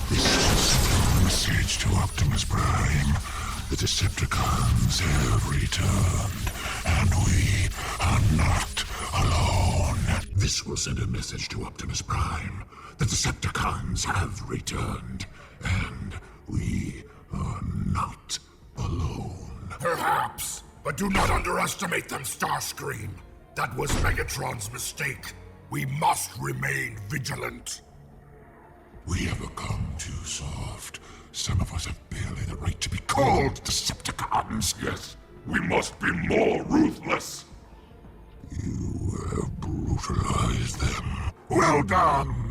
This is a message to Optimus Prime. The Decepticons have returned, and we are not alone. This will send a message to Optimus Prime. The Decepticons have returned, and we are not alone. Perhaps, but do not underestimate them, Starscream. That was Megatron's mistake. We must remain vigilant. We have become too soft. Some of us have barely the right to be called Decepticons. Yes, we must be more ruthless. You have brutalized them. Well done!